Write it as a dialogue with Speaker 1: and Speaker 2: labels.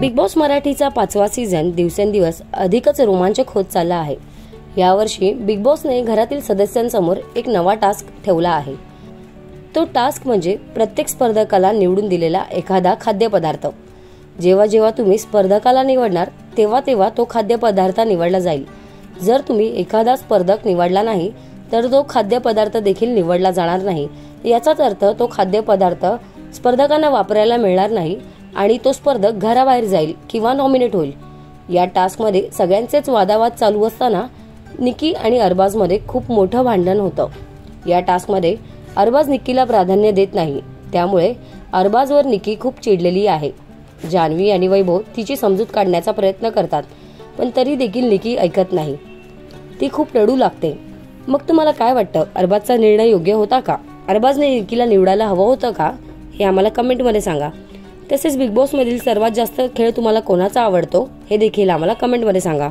Speaker 1: Big boss मराठीचा 5वा season दिवसेंदिवस अधिकच रोमांचक होत चालला आहे। यावर्षी बिग बॉसने घरातील सदस्यांसमोर एक नवा टास्क ठेवला आहे। तो टास्क म्हणजे प्रत्येक स्पर्धकाला निवडून दिलेला एखादा खाद्यपदार्थ। जेव्हा जेव्हा तुम्ही स्पर्धकाला निवडणार तेव्हा तो खाद्यपदार्थ निवडला जाईल। जर तुम्ही एखादा स्पर्धक निवडला नाही तर तो खाद्यपदार्थ देखील निवडला जाणार नाही। याचाच अर्थ तो खाद्यपदार्थ स्पर्धकांना वापरायला मिळणार नाही आणि तो स्पर्धक घराबाहेर जाईल किंवा नॉमिनेट होईल। या टास्कमध्ये सगळ्यांचेच वादावाद चालू असताना निकी आणि अरबाज मध्ये खूप मोठं भांडण होतं। या टास्कमध्ये अरबाज निकीला प्राधान्य देत नाही, त्यामुळे अरबाजवर निकी खूप चिडलेली आहे। जान्हवी आणि वैभव तिची समजूत काढण्याचा प्रयत्न करतात, पण तरी देखील निकी ऐकत नाही। ती खूप रडू लागते। मग तुम्हाला काय वाटतं, अरबाजचा निर्णय योग्य होता का? अरबाजने निकीला निवडायला हवं होतं का? हे आम्हाला कमेंटमध्ये सांगा। तसेच बिग बॉस मधील सर्वात जास्त खेळ तुम्हाला कोणाचा आवडतो हे देखील आम्हाला कमेंटमध्ये सांगा।